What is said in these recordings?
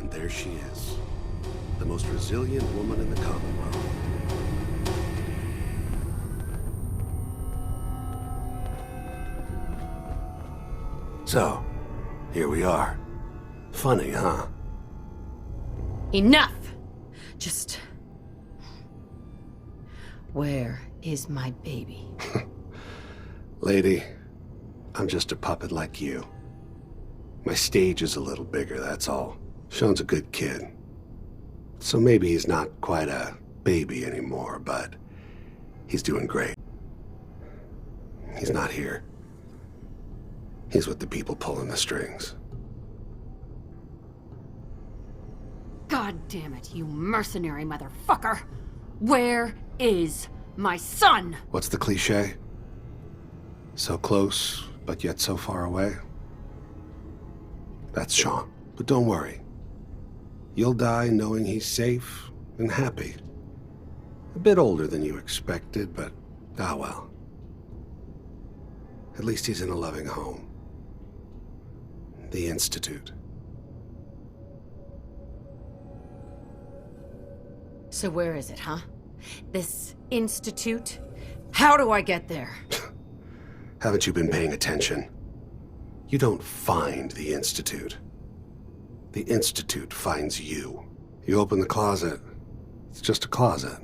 And there she is. The most resilient woman in the Commonwealth. So, here we are. Funny, huh? Enough! Just... Where is my baby? Lady, I'm just a puppet like you. My stage is a little bigger, that's all. Sean's a good kid. So maybe he's not quite a baby anymore, but he's doing great. He's not here. He's with the people pulling the strings. God damn it, you mercenary motherfucker! Where is my son? What's the cliche? So close, but yet so far away? That's Sean. But don't worry. You'll die knowing he's safe and happy. A bit older than you expected, but ah well. At least he's in a loving home. The Institute. So where is it, huh? This institute? How do I get there? Haven't you been paying attention? You don't find the Institute. The Institute finds you. You open the closet, it's just a closet.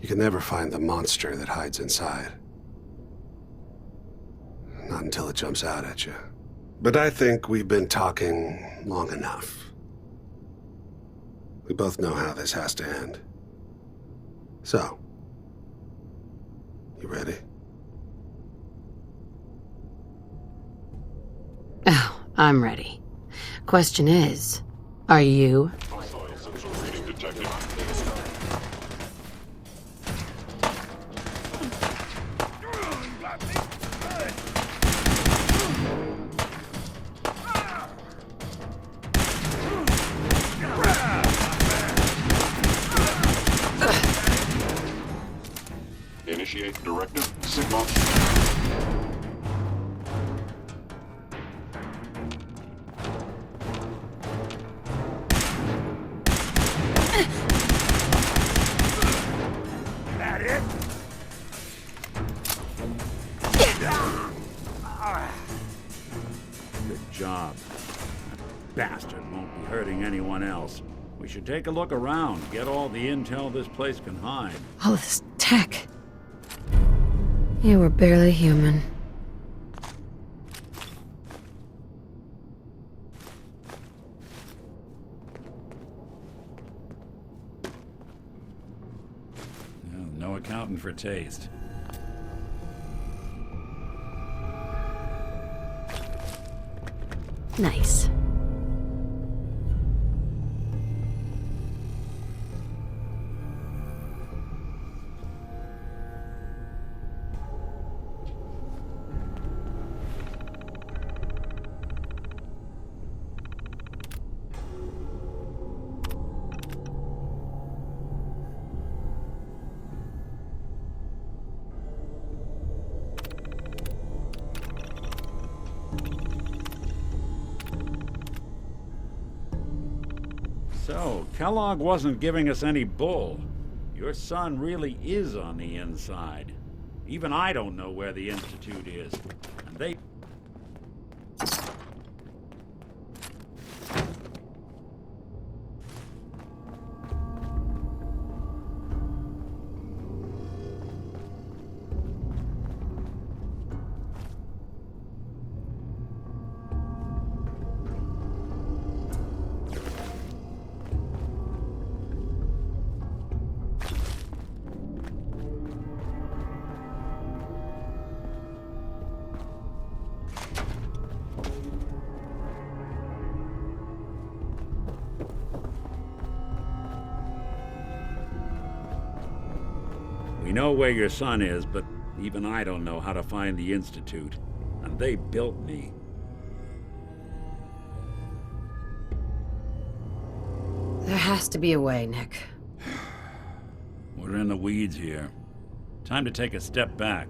You can never find the monster that hides inside. Not until it jumps out at you. But I think we've been talking long enough. We both know how this has to end. So, you ready? Oh, I'm ready. Question is, are you? Initiate directive signal. That it? Good job. That bastard won't be hurting anyone else. We should take a look around, get all the intel this place can hide. All this tech. You were barely human. No accounting for taste. Nice. So, Kellogg wasn't giving us any bull. Your son really is on the inside. Even I don't know where the Institute is. And they... We know where your son is, but even I don't know how to find the Institute. And they built me. There has to be a way, Nick. We're in the weeds here. Time to take a step back,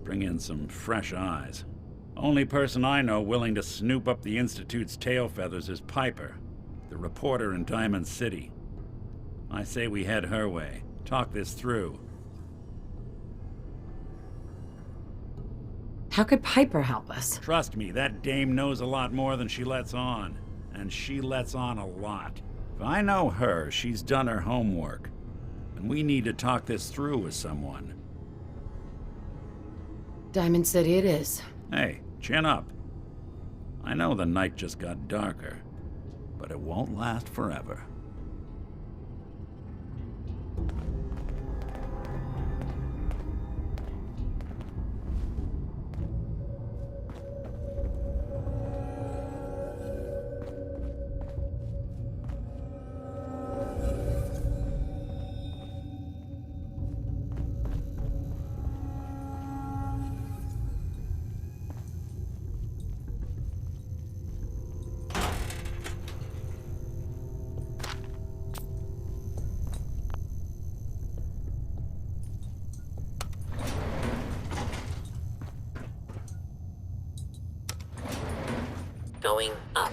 bring in some fresh eyes. Only person I know willing to snoop up the Institute's tail feathers is Piper. the reporter in Diamond City. I say we head her way. Talk this through. How could Piper help us? Trust me, that dame knows a lot more than she lets on. And she lets on a lot. If I know her, she's done her homework. And we need to talk this through with someone. Diamond City it is. Hey, chin up. I know the night just got darker, but it won't last forever. Going up.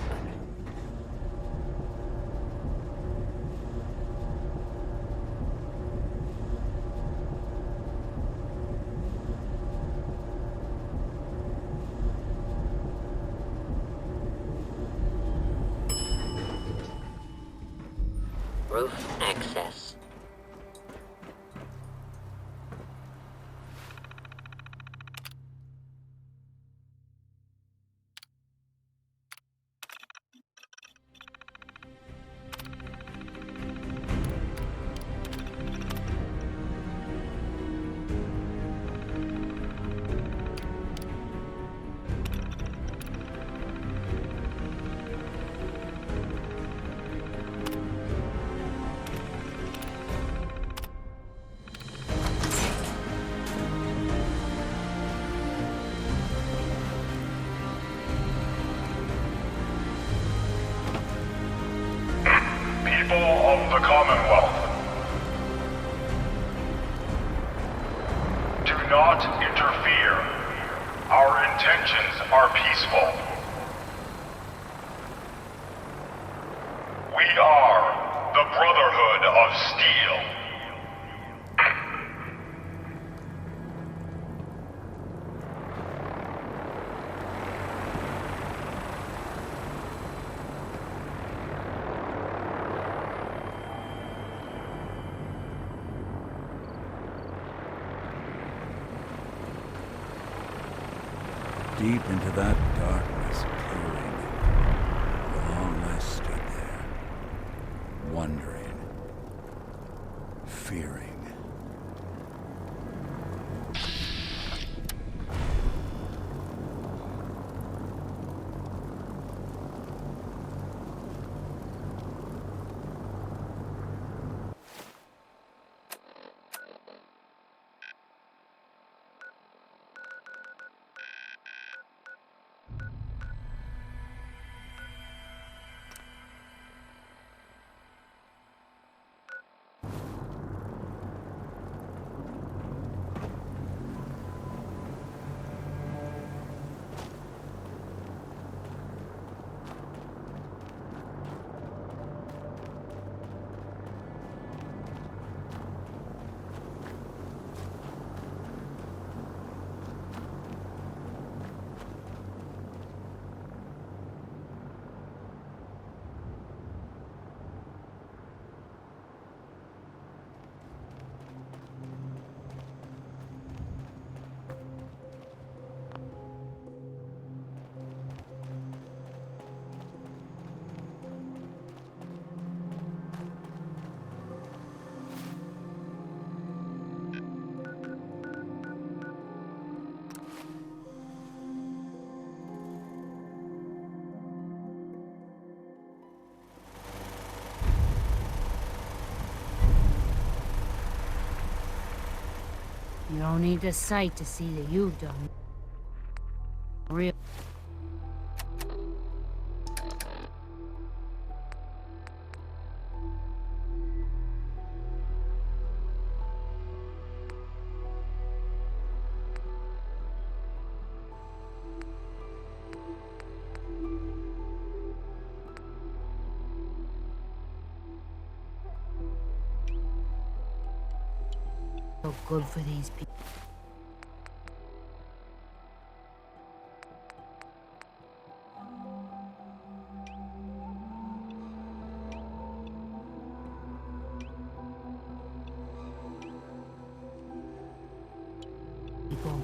Roof access. People of the Commonwealth, do not interfere. Our intentions are peaceful. We are the Brotherhood of Steel. Deep into that darkness clearing, long I stood there, wondering, fearing. You don't need a sight to see that you've done real. So good for these people. People.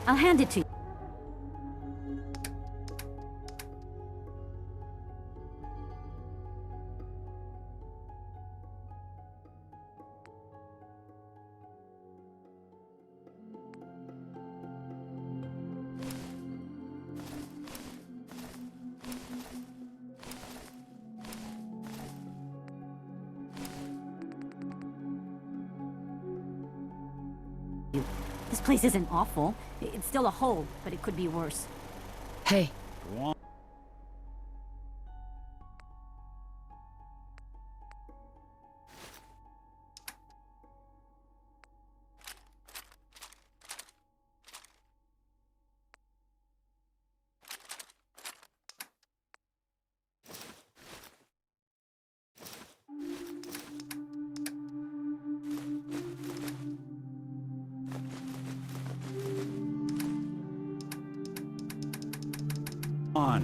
I'll hand it to you. This place isn't awful. It's still a hole, but it could be worse. Hey, Go on.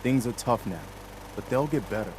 Things are tough now, but they'll get better.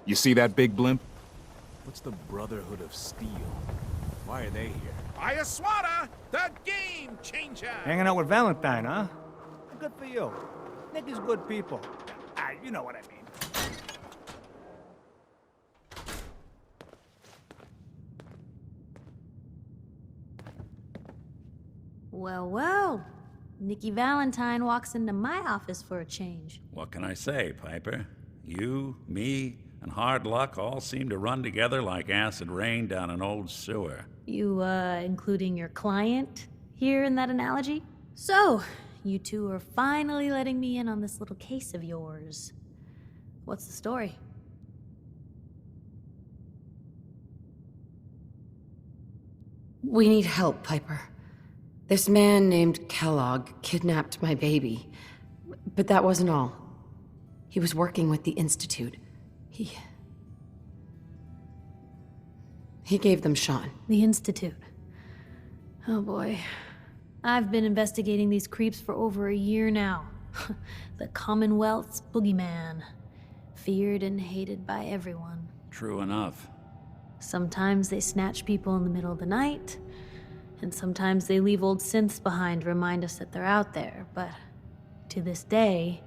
You see that big blimp? What's the Brotherhood of Steel? Why are they here? Ayaswara, the game changer! Hanging out with Valentine, huh? Good for you. Nick is good people. You know what I mean. Well, well. Nikki Valentine walks into my office for a change. What can I say, Piper? You, me, and hard luck all seem to run together like acid rain down an old sewer. You, including your client here in that analogy? So, you two are finally letting me in on this little case of yours. What's the story? We need help, Piper. This man named Kellogg kidnapped my baby. But that wasn't all. He was working with the Institute. He gave them Sean. The Institute. Oh boy. I've been investigating these creeps for over a year now. The Commonwealth's boogeyman. Feared and hated by everyone. True enough. Sometimes they snatch people in the middle of the night, and sometimes they leave old synths behind to remind us that they're out there, but to this day,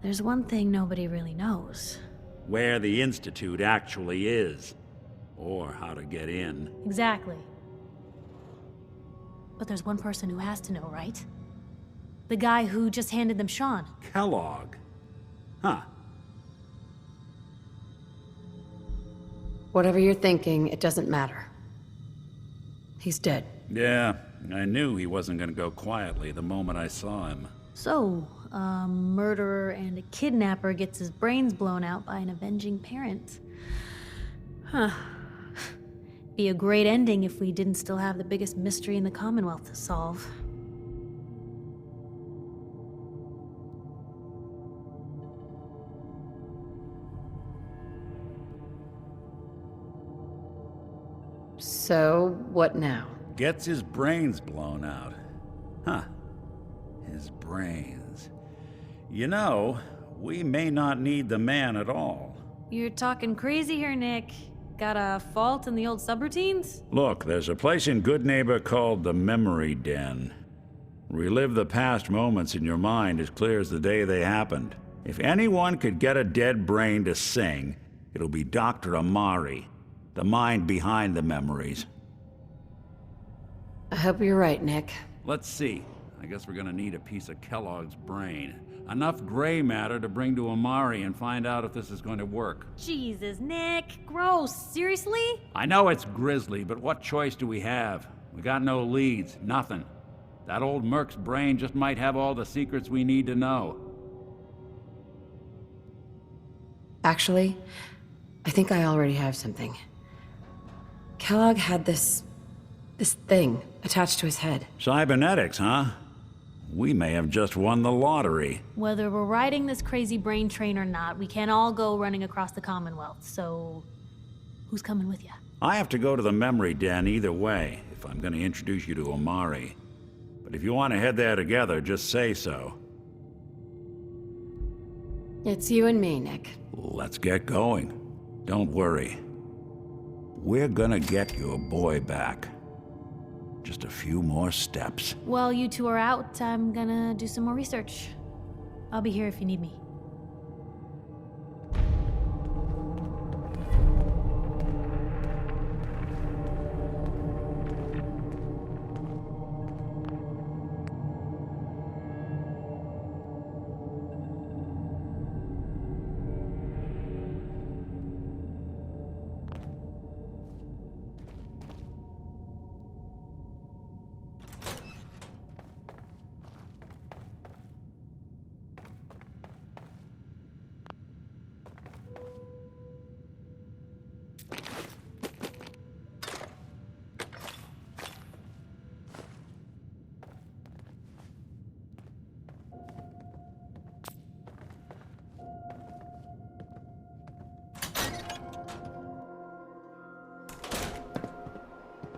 there's one thing nobody really knows. Where the Institute actually is. Or how to get in. Exactly. But there's one person who has to know, right? The guy who just handed them Sean. Kellogg. Huh. Whatever you're thinking, it doesn't matter. He's dead. Yeah, I knew he wasn't gonna go quietly the moment I saw him. So, a murderer and a kidnapper gets his brains blown out by an avenging parent. Huh. Be a great ending if we didn't still have the biggest mystery in the Commonwealth to solve. So, what now? Gets his brains blown out. Huh. His brains. You know, we may not need the man at all. You're talking crazy here, Nick. Got a fault in the old subroutines? Look, there's a place in Good Neighbor called the Memory Den. Relive the past moments in your mind as clear as the day they happened. If anyone could get a dead brain to sing, it'll be Dr. Amari, the mind behind the memories. I hope you're right, Nick. Let's see. I guess we're gonna need a piece of Kellogg's brain. Enough gray matter to bring to Amari and find out if this is going to work. Jesus, Nick. Gross. Seriously? I know it's grisly, but what choice do we have? We got no leads, nothing. That old Merc's brain just might have all the secrets we need to know. Actually, I think I already have something. Kellogg had this thing attached to his head. Cybernetics, huh? We may have just won the lottery. Whether we're riding this crazy brain train or not, we can't all go running across the Commonwealth, so who's coming with you? I have to go to the Memory Den either way, if I'm gonna introduce you to Amari. But if you want to head there together, just say so. It's you and me, Nick. Let's get going. Don't worry. We're gonna get your boy back. Just a few more steps. While you two are out, I'm gonna do some more research. I'll be here if you need me.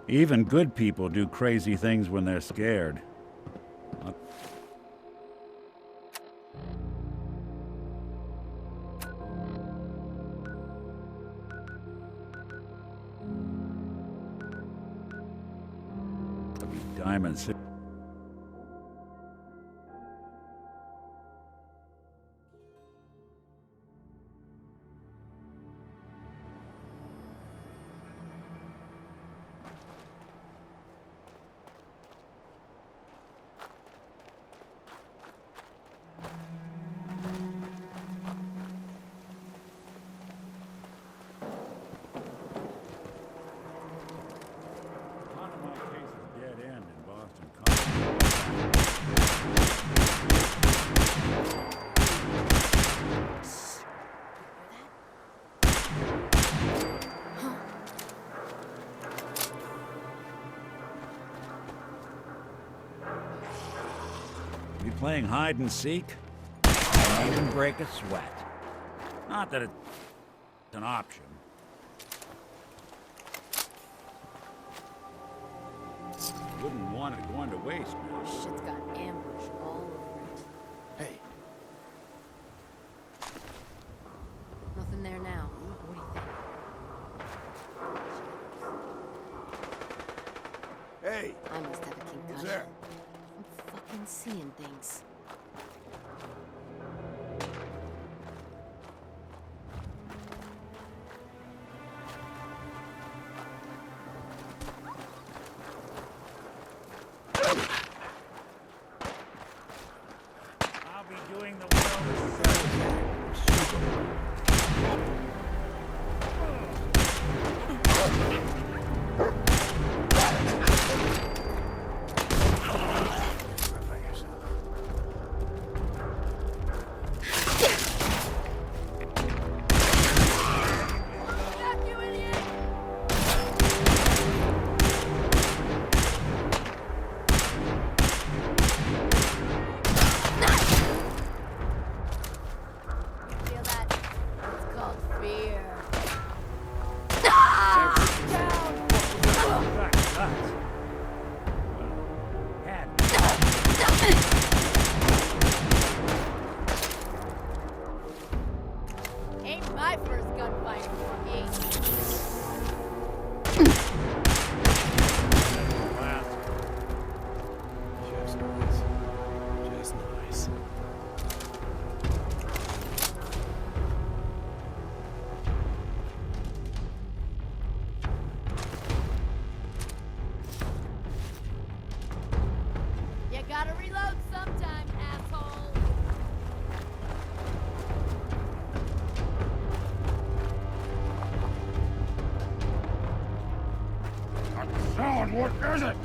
Even good people do crazy things when they're scared. Diamond City. You playing hide and seek? I needn't break a sweat. Not that it's an option. Wouldn't want it going to waste now. Shit's got ambush all over it. Hey, Nothing there now. What do you think? Hey, I must have a concussion. there? I'm fucking seeing things. I'll be doing the world a service. Feel that? It's called fear. Ain't my first gunfight for me. Just nice. Just nice. You gotta reload sometime, asshole. Sound, what is it?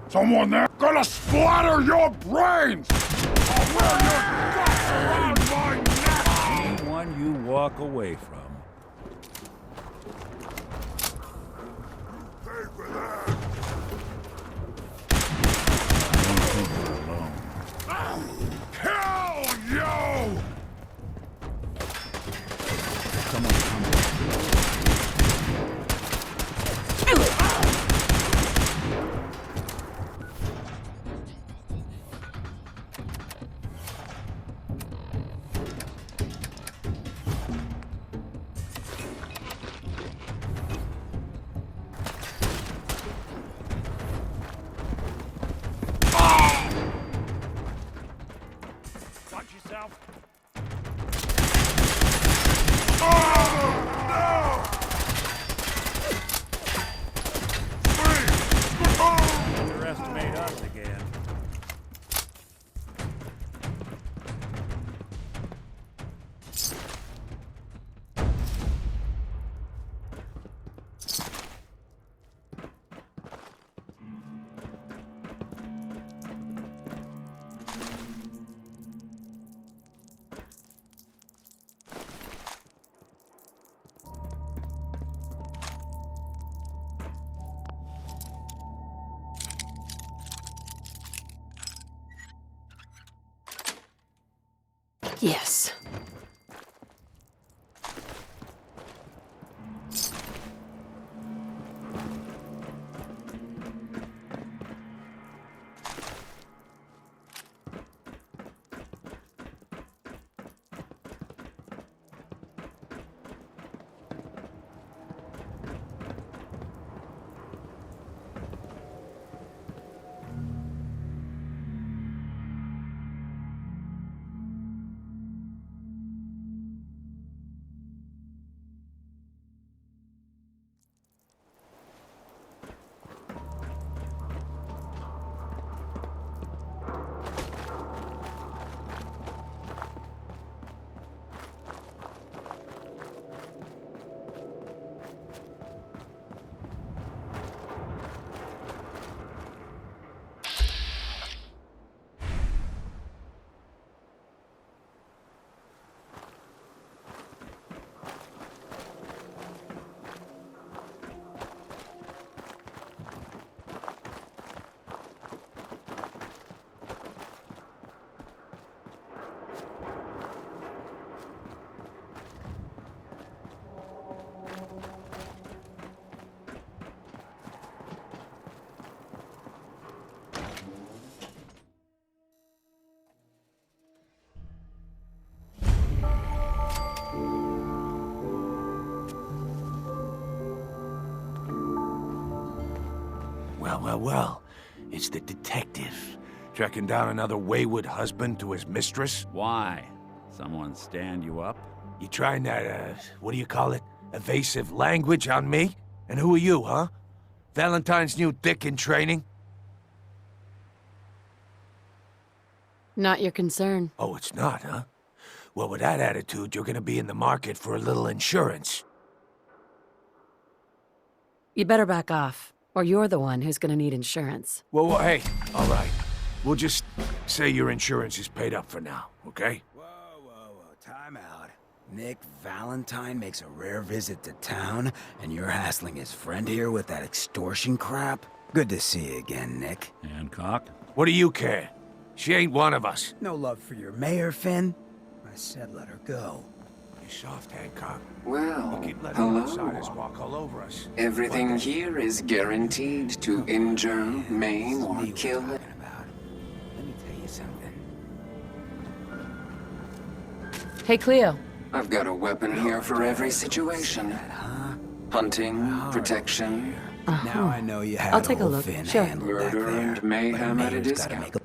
Someone there gonna splatter your brains! I'll wear your guts around my neck! Anyone you walk away from. Pay for that! I don't think you're alone. Kill you! Someone's coming. Watch yourself. Underestimate us again. Yes. Well, it's the detective. Tracking down another wayward husband to his mistress? Why? Someone stand you up? You trying that, what do you call it? Evasive language on me? And who are you, huh? Valentine's new dick in training? Not your concern. Oh, it's not, huh? Well, with that attitude, you're gonna be in the market for a little insurance. You better back off, or you're the one who's gonna need insurance. Well, hey, all right. We'll just say your insurance is paid up for now, okay? Whoa, time out. Nick Valentine makes a rare visit to town, and you're hassling his friend here with that extortion crap? Good to see you again, Nick. Hancock? What do you care? She ain't one of us. No love for your mayor, Finn? I said let her go. You soft, Hancock. Well, You keep letting outsiders walk all over us. Everything here is guaranteed to injure, maim, or Me we're kill. talking about. Let me tell you something. Hey, Cleo. I've got a weapon here for every situation. Huh? Hunting, protection, Now I know you had I'll take a old look. Finn Sure. handled back murder, there, and but mayhem at a mayor's gotta discount. make a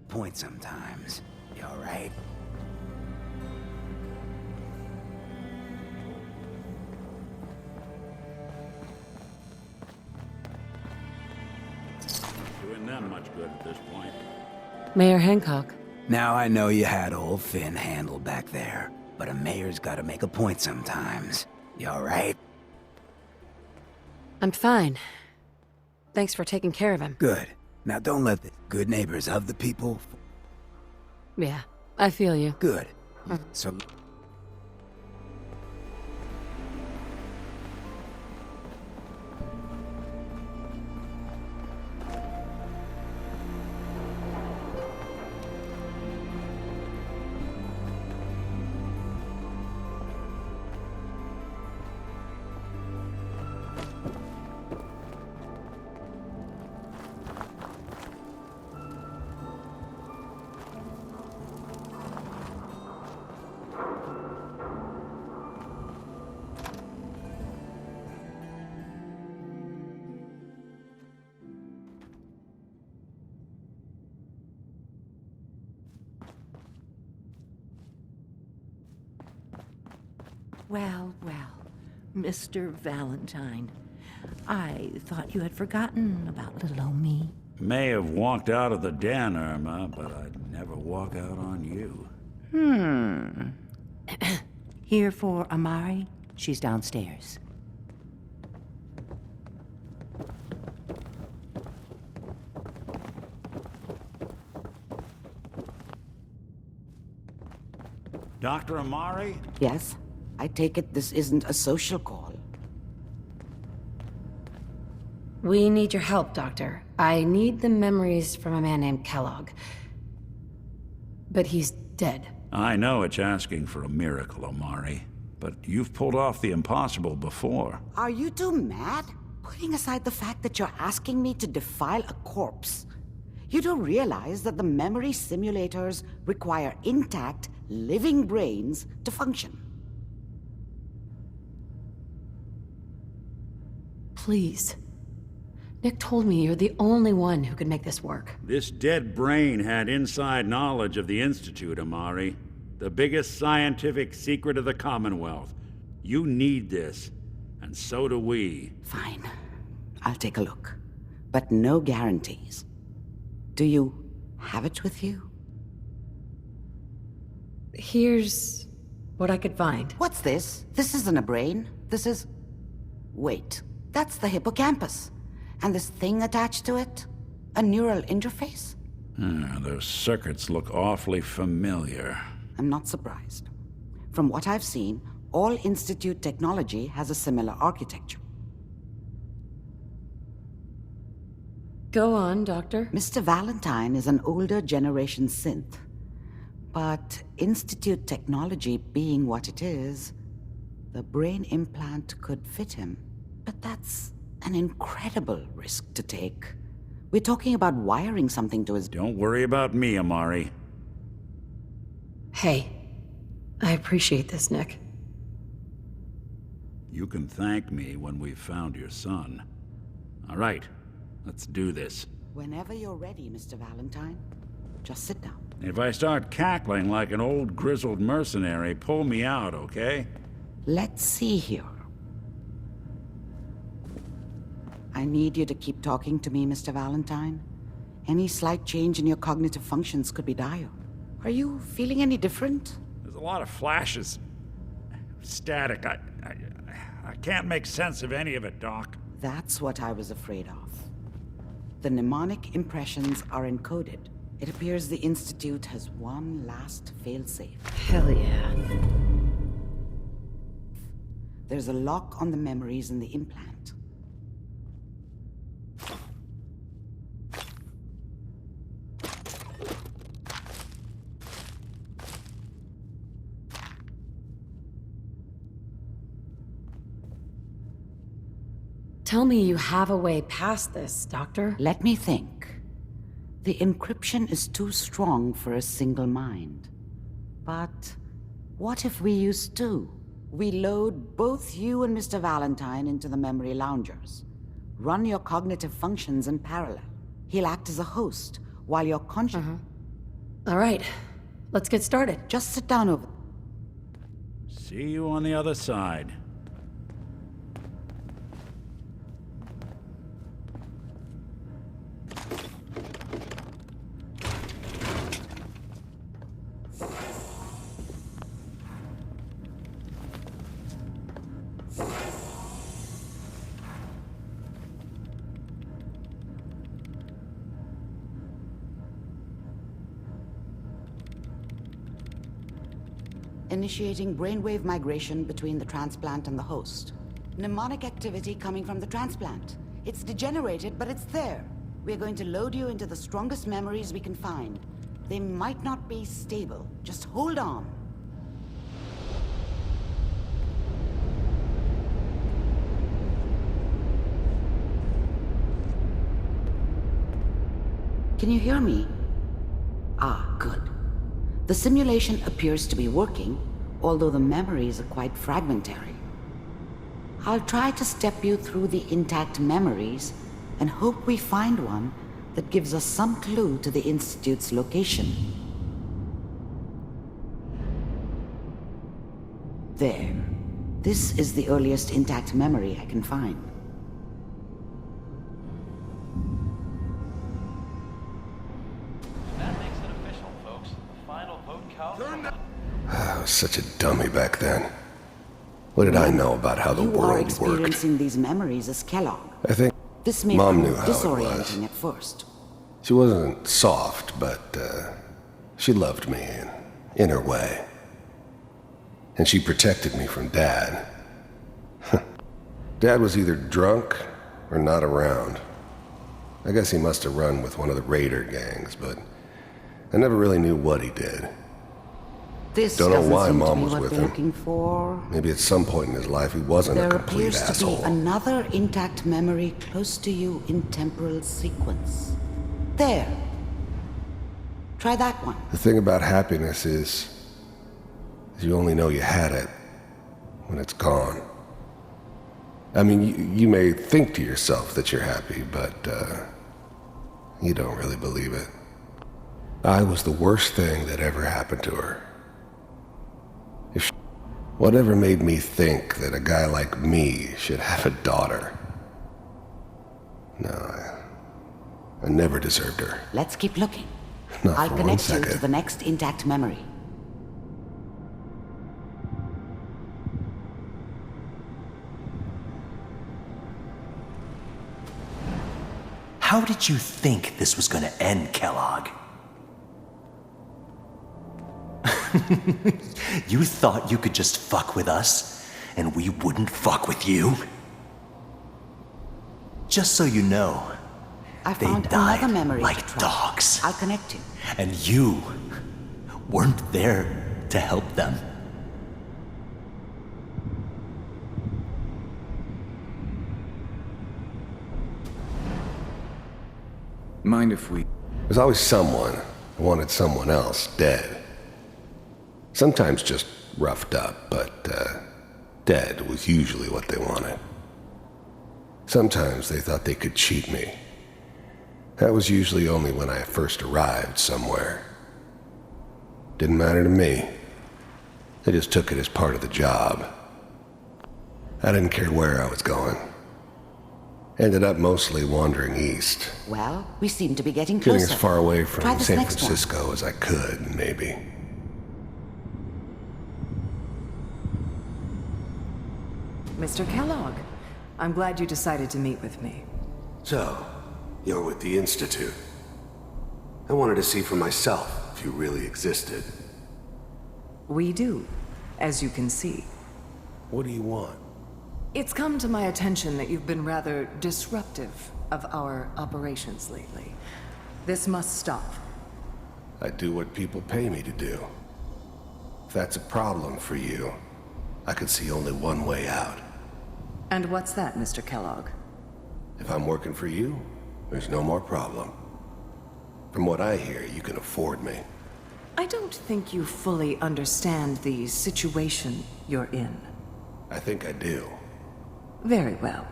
point sometimes. You alright? Doing them much good at this point. Mayor Hancock. Now I know you had old Finn handled back there, but a mayor's gotta make a point sometimes. You alright? I'm fine. Thanks for taking care of him. Good. Now don't let the good neighbors of the people Yeah, I feel you. Good. So... Well, well, Mr. Valentine. I thought you had forgotten about little old me. May have walked out of the den, Irma, but I'd never walk out on you. Here for Amari? She's downstairs. Dr. Amari? Yes? I take it this isn't a social call. We need your help, Doctor. I need the memories from a man named Kellogg. But he's dead. I know it's asking for a miracle, Amari, but you've pulled off the impossible before. Are you two mad? Putting aside the fact that you're asking me to defile a corpse, you do realize that the memory simulators require intact, living brains to function. Please. Nick told me you're the only one who could make this work. This dead brain had inside knowledge of the Institute, Amari. The biggest scientific secret of the Commonwealth. You need this, and so do we. Fine. I'll take a look. But no guarantees. Do you have it with you? Here's what I could find. What's this? This isn't a brain. This is... Wait. That's the hippocampus. And this thing attached to it? A neural interface? Those circuits look awfully familiar. I'm not surprised. From what I've seen, all Institute technology has a similar architecture. Go on, Doctor. Mr. Valentine is an older generation synth. But Institute technology being what it is, the brain implant could fit him. But that's an incredible risk to take. We're talking about wiring something to his... Don't worry about me, Amari. Hey, I appreciate this, Nick. You can thank me when we've found your son. All right, let's do this. Whenever you're ready, Mr. Valentine. Just sit down. If I start cackling like an old grizzled mercenary, pull me out, okay? Let's see here. I need you to keep talking to me, Mr. Valentine. Any slight change in your cognitive functions could be dire. Are you feeling any different? There's a lot of flashes. Static. I can't make sense of any of it, Doc. That's what I was afraid of. The mnemonic impressions are encoded. It appears the Institute has one last failsafe. Hell yeah. There's a lock on the memories in the implant. Tell me you have a way past this, Doctor. Let me think. The encryption is too strong for a single mind. But what if we use two? We load both you and Mr. Valentine into the memory loungers. Run your cognitive functions in parallel. He'll act as a host, while your conscious... All right, let's get started. Just sit down over... See you on the other side. initiating brainwave migration between the transplant and the host. Mnemonic activity coming from the transplant. It's degenerated, but it's there. We're going to load you into the strongest memories we can find. They might not be stable. Just hold on. Can you hear me? Ah, good. The simulation appears to be working, although the memories are quite fragmentary. I'll try to step you through the intact memories and hope we find one that gives us some clue to the Institute's location. There. This is the earliest intact memory I can find. I was such a dummy back then. What did I know about how the You are world worked? experiencing these memories as Kellogg. I think This may Mom prove knew how it was. disorienting at first. She wasn't soft, but she loved me in her way. And she protected me from Dad. Dad was either drunk or not around. I guess he must have run with one of the raider gangs, but I never really knew what he did. This Don't know doesn't why seem to Mom be was what with they're him. looking for. Maybe at some point in his life he wasn't a There complete appears to asshole. be another intact memory close to you in temporal sequence. There. Try that one. The thing about happiness is you only know you had it when it's gone. I mean, you may think to yourself that you're happy, but you don't really believe it. I was the worst thing that ever happened to her. Whatever made me think that a guy like me should have a daughter? No, I never deserved her. Let's keep looking. Not I'll for one connect you second. to the next intact memory. How did you think this was gonna end, Kellogg? You thought you could just fuck with us, and we wouldn't fuck with you? Just so you know, I they found died another memory like to try. dogs. I'll connect you. And you weren't there to help them. Mind if we... There's always someone who wanted someone else dead. Sometimes just roughed up, but dead was usually what they wanted. Sometimes they thought they could cheat me. That was usually only when I first arrived somewhere. Didn't matter to me. They just took it as part of the job. I didn't care where I was going. Ended up mostly wandering east. Well, we seem to be getting Getting closer. as far away Try from this San next one. Francisco as I could, maybe. Mr. Kellogg, I'm glad you decided to meet with me. So, you're with the Institute. I wanted to see for myself if you really existed. We do, as you can see. What do you want? It's come to my attention that you've been rather disruptive of our operations lately. This must stop. I do what people pay me to do. If that's a problem for you, I could see only one way out. And what's that, Mr. Kellogg? If I'm working for you, there's no more problem. From what I hear, you can afford me. I don't think you fully understand the situation you're in. I think I do. Very well.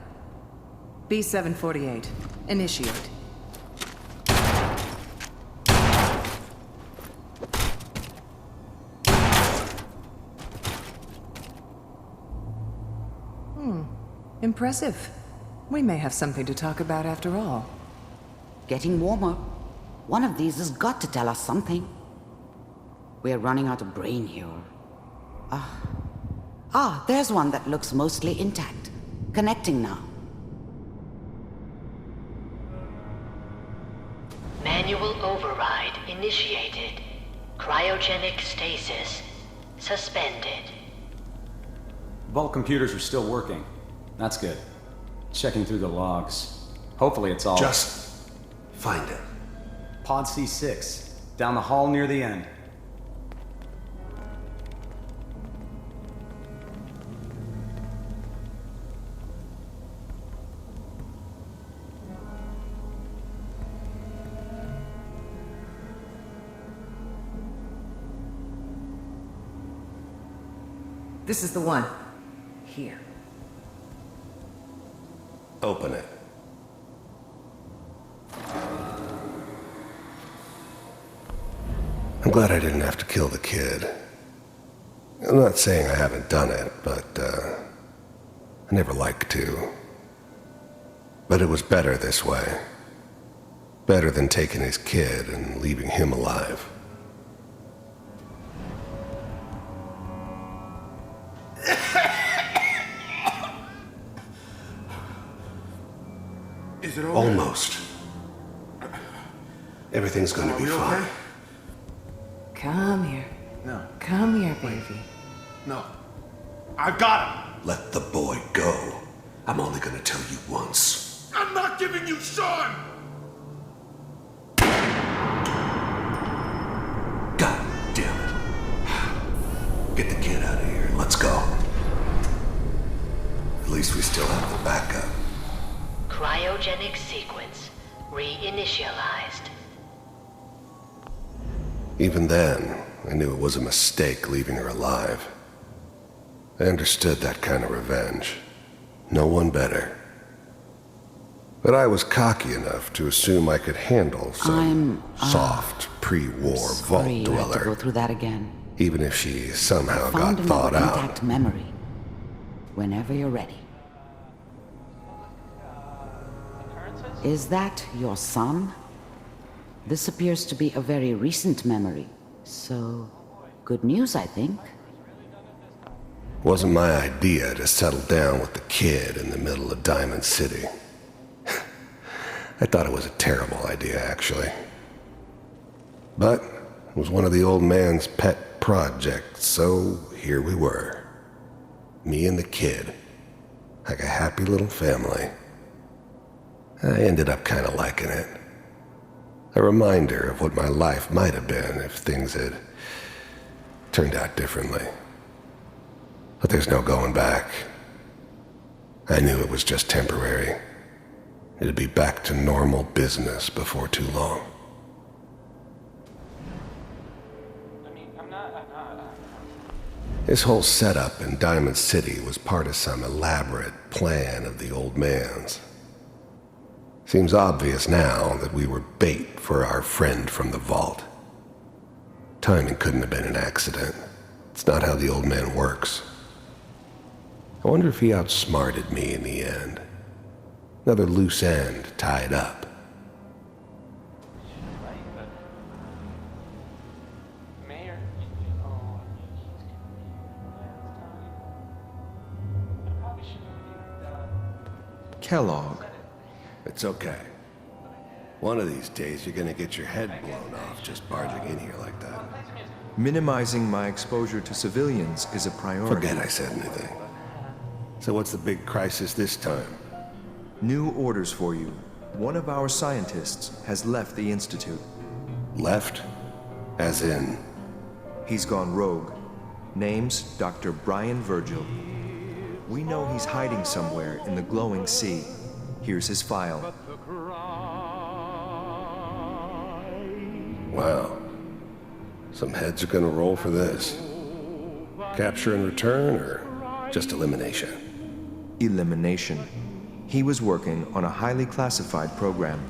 B-748, initiate. Impressive. We may have something to talk about after all. Getting warmer. One of these has got to tell us something. We're running out of brain here. There's one that looks mostly intact. Connecting now. Manual override initiated. Cryogenic stasis. suspended. Vault computers are still working. That's good. Checking through the logs. Hopefully it's all... Just find it. Pod C6. Down the hall near the end. This is the one. Here. Open it. I'm glad I didn't have to kill the kid. I'm not saying I haven't done it, but, I never liked to. But it was better this way. Better than taking his kid and leaving him alive. Is it over? Almost. Everything's gonna be fine. Okay? Come here. No. Come here, baby. No. I've got him! Let the boy go. I'm only gonna tell you once. I'm not giving you Sean! God damn it. Get the kid out of here. Let's go. At least we still have the backup. Cryogenic sequence reinitialized. Even then, I knew it was a mistake leaving her alive. I understood that kind of revenge. No one better. But I was cocky enough to assume I could handle some soft, pre-war vault Sorry you had to dweller, go through that again. even if she somehow Found got thawed another out. intact memory. Whenever you're ready. Is that your son? This appears to be a very recent memory. So, good news, I think. Wasn't my idea to settle down with the kid in the middle of Diamond City. I thought it was a terrible idea, actually. But it was one of the old man's pet projects, so here we were. Me and the kid. Like a happy little family. I ended up kind of liking it. A reminder of what my life might have been if things had turned out differently. But there's no going back. I knew it was just temporary. It'd be back to normal business before too long. This whole setup in Diamond City was part of some elaborate plan of the old man's. Seems obvious now that we were bait for our friend from the vault. Timing couldn't have been an accident. It's not how the old man works. I wonder if he outsmarted me in the end. Another loose end tied up. Kellogg. It's okay. One of these days you're gonna get your head blown off just barging in here like that. Minimizing my exposure to civilians is a priority. Forget I said anything. So what's the big crisis this time? New orders for you. One of our scientists has left the Institute. Left? As in? He's gone rogue. Name's Dr. Brian Virgil. We know he's hiding somewhere in the glowing sea. Here's his file. Wow. Some heads are gonna roll for this. Capture and return, or just elimination? Elimination. He was working on a highly classified program.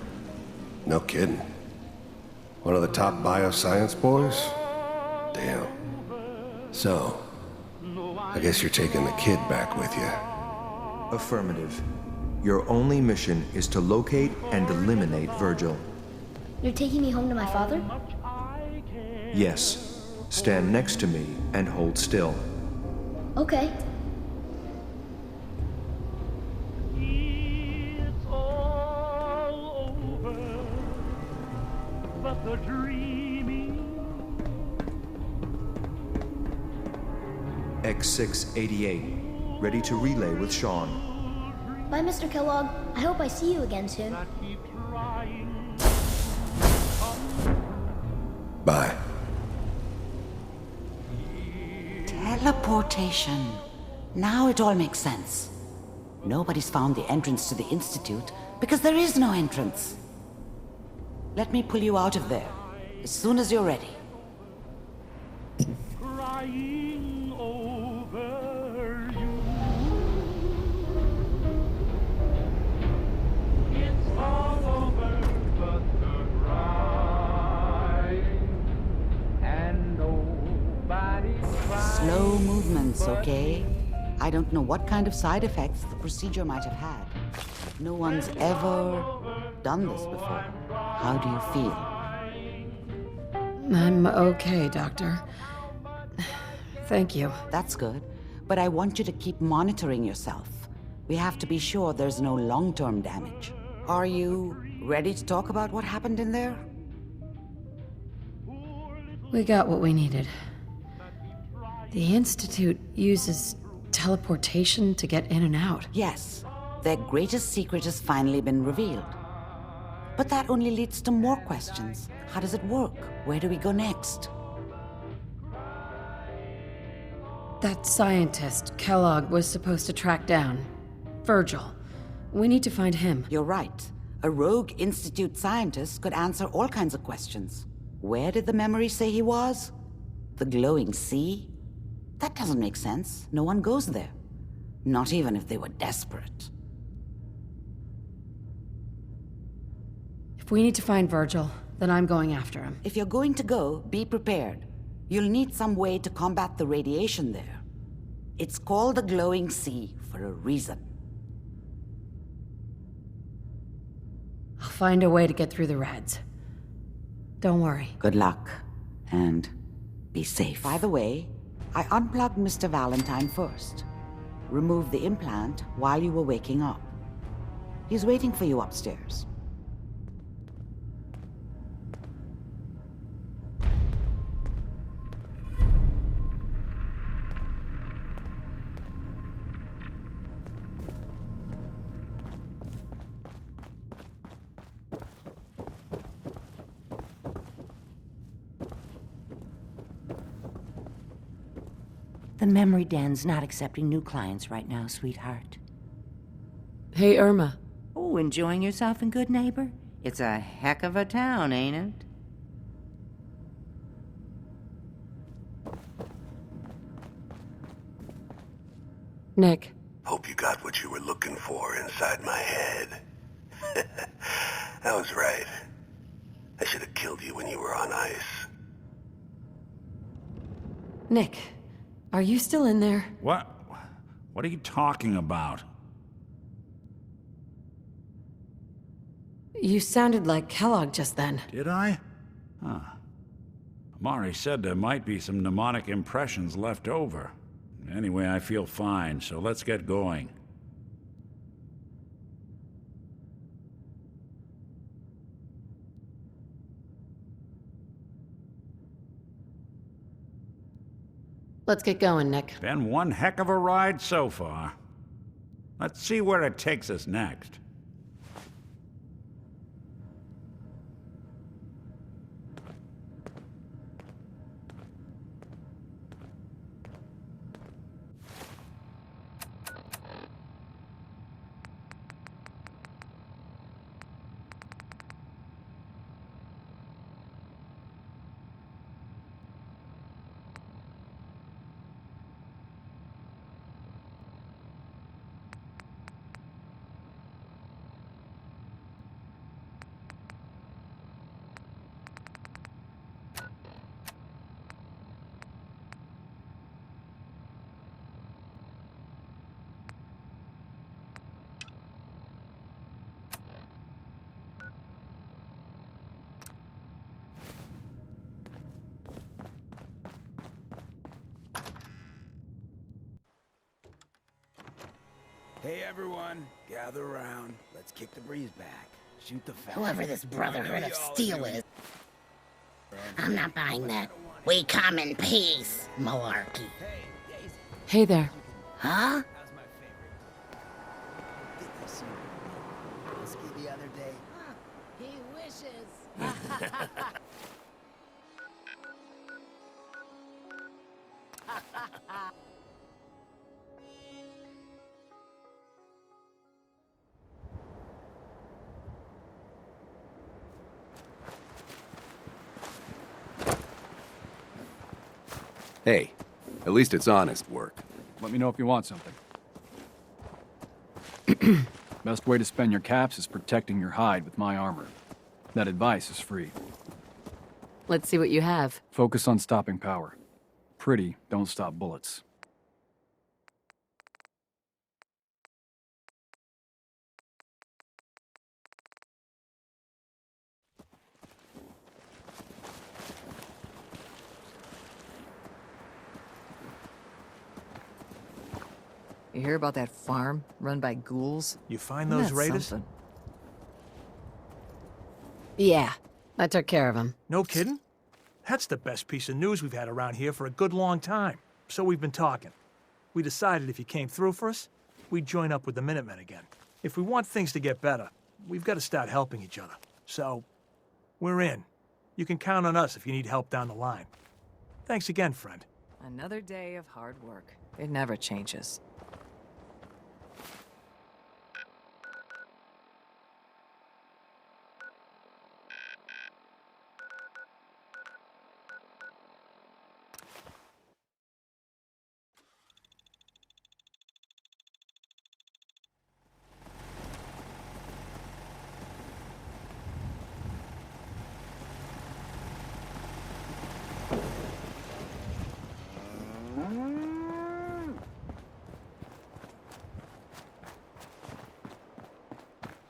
No kidding. One of the top bioscience boys? Damn. So, I guess you're taking the kid back with you. Affirmative. Your only mission is to locate and eliminate Virgil. You're taking me home to my father? Yes. Stand next to me and hold still. Okay. X688, ready to relay with Sean. Bye, Mr. Kellogg. I hope I see you again soon. Bye. Teleportation. Now it all makes sense. Nobody's found the entrance to the Institute because there is no entrance. Let me pull you out of there as soon as you're ready. Crying over you. It's all over but the crying, and nobody's crying. Slow movements, okay? I don't know what kind of side effects the procedure might have had. No one's ever done this before. How do you feel? I'm okay, Doctor. Thank you. That's good. But I want you to keep monitoring yourself. We have to be sure there's no long-term damage. Are you ready to talk about what happened in there? We got what we needed. The Institute uses teleportation to get in and out. Yes. Their greatest secret has finally been revealed. But that only leads to more questions. How does it work? Where do we go next? That scientist, Kellogg, was supposed to track down. Virgil. We need to find him. You're right. A rogue Institute scientist could answer all kinds of questions. Where did the memory say he was? The glowing sea? That doesn't make sense. No one goes there. Not even if they were desperate. If we need to find Virgil, then I'm going after him. If you're going to go, be prepared. You'll need some way to combat the radiation there. It's called the glowing sea for a reason. I'll find a way to get through the Reds. Don't worry. Good luck, and be safe. By the way, I unplugged Mr. Valentine first. Removed the implant while you were waking up. He's waiting for you upstairs. The memory den's not accepting new clients right now, sweetheart. Hey, Irma. Oh, enjoying yourself in Good Neighbor? It's a heck of a town, ain't it? Nick. Hope you got what you were looking for inside my head. I was right. I should have killed you when you were on ice. Nick, are you still in there? What? What are you talking about? You sounded like Kellogg just then. Did I? Huh. Amari said there might be some mnemonic impressions left over. Anyway, I feel fine, so let's get going. Let's get going, Nick. Been one heck of a ride so far. Let's see where it takes us next. Hey everyone, gather around. Let's kick the breeze back. Shoot the fella. Whoever this Brotherhood of Steel is, I'm not buying that. We come in peace, malarkey. Hey there. Huh? The other day. He wishes. Hey, at least it's honest work. Let me know if you want something. Best way to spend your caps is protecting your hide with my armor. That advice is free. Let's see what you have. Focus on stopping power. Pretty don't stop bullets. You hear about that farm run by ghouls? You find Isn't those that raiders? something? Yeah, I took care of him. No kidding? That's the best piece of news we've had around here for a good long time. So we've been talking. We decided if you came through for us, we'd join up with the Minutemen again. If we want things to get better, we've got to start helping each other. So, we're in. You can count on us if you need help down the line. Thanks again, friend. Another day of hard work. It never changes.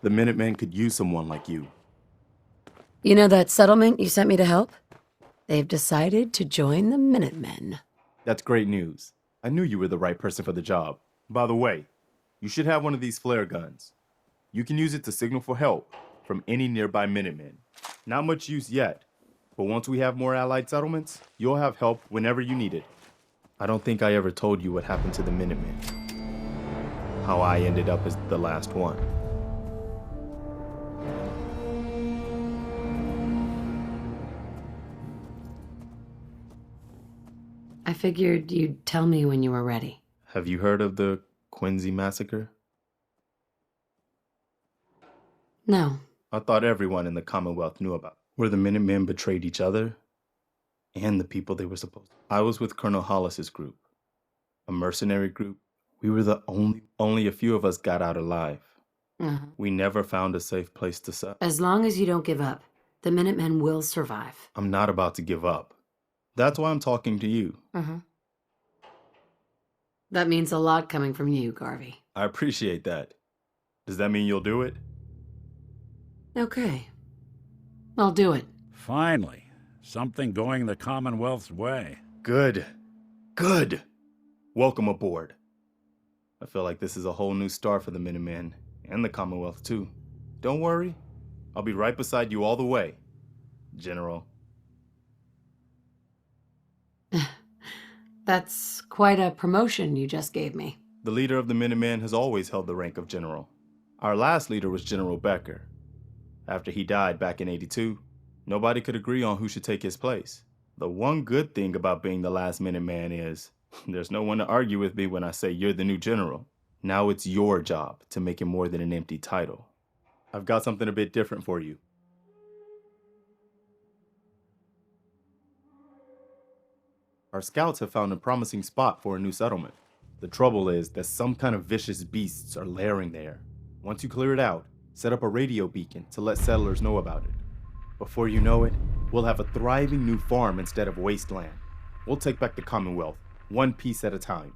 The Minutemen could use someone like you. You know that settlement you sent me to help? They've decided to join the Minutemen. That's great news. I knew you were the right person for the job. By the way, you should have one of these flare guns. You can use it to signal for help from any nearby Minutemen. Not much use yet, but once we have more allied settlements, you'll have help whenever you need it. I don't think I ever told you what happened to the Minutemen. How I ended up as the last one. I figured you'd tell me when you were ready. Have you heard of the Quincy Massacre? No. I thought everyone in the Commonwealth knew about it. Where the Minutemen betrayed each other and the people they were supposed to. I was with Colonel Hollis's group, a mercenary group. We were the only a few of us got out alive. Uh-huh. We never found a safe place to settle. As long as you don't give up, the Minutemen will survive. I'm not about to give up. That's why I'm talking to you. Uh-huh. That means a lot coming from you, Garvey. I appreciate that. Does that mean you'll do it? Okay. I'll do it. Finally, something going the Commonwealth's way. Good. Good. Welcome aboard. I feel like this is a whole new start for the Minutemen and the Commonwealth too. Don't worry. I'll be right beside you all the way, General. That's quite a promotion you just gave me. The leader of the Minutemen has always held the rank of general. Our last leader was General Becker. After he died back in '82, nobody could agree on who should take his place. The one good thing about being the last Minuteman is there's no one to argue with me when I say you're the new general. Now it's your job to make it more than an empty title. I've got something a bit different for you. Our scouts have found a promising spot for a new settlement. The trouble is that some kind of vicious beasts are lairing there. Once you clear it out, set up a radio beacon to let settlers know about it. Before you know it, we'll have a thriving new farm instead of wasteland. We'll take back the Commonwealth, one piece at a time.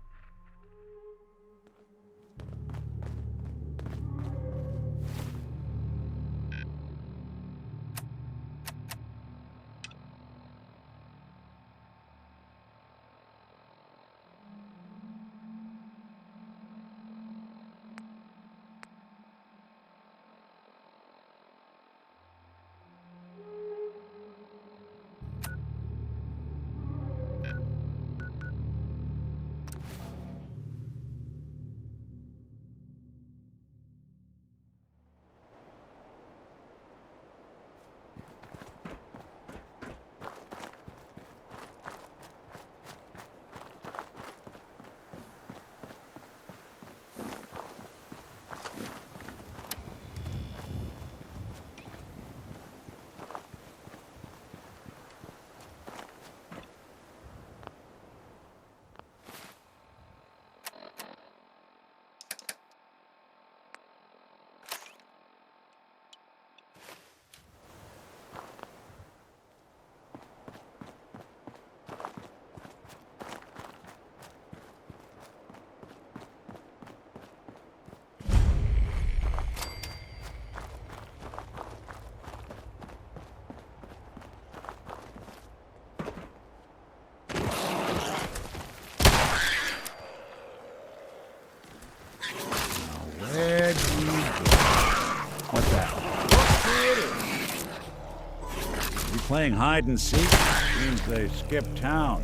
playing hide and seek means they skip town.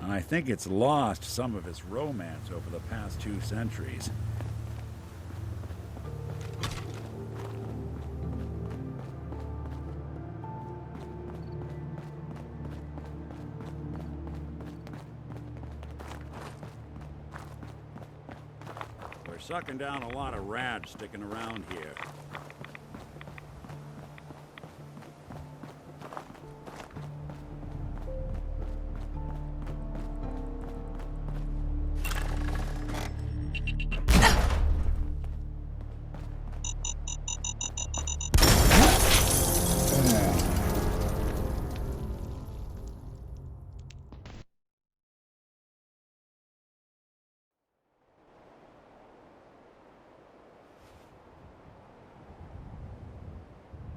I think it's lost some of its romance over the past 2 centuries. We're sucking down a lot of rats sticking around here.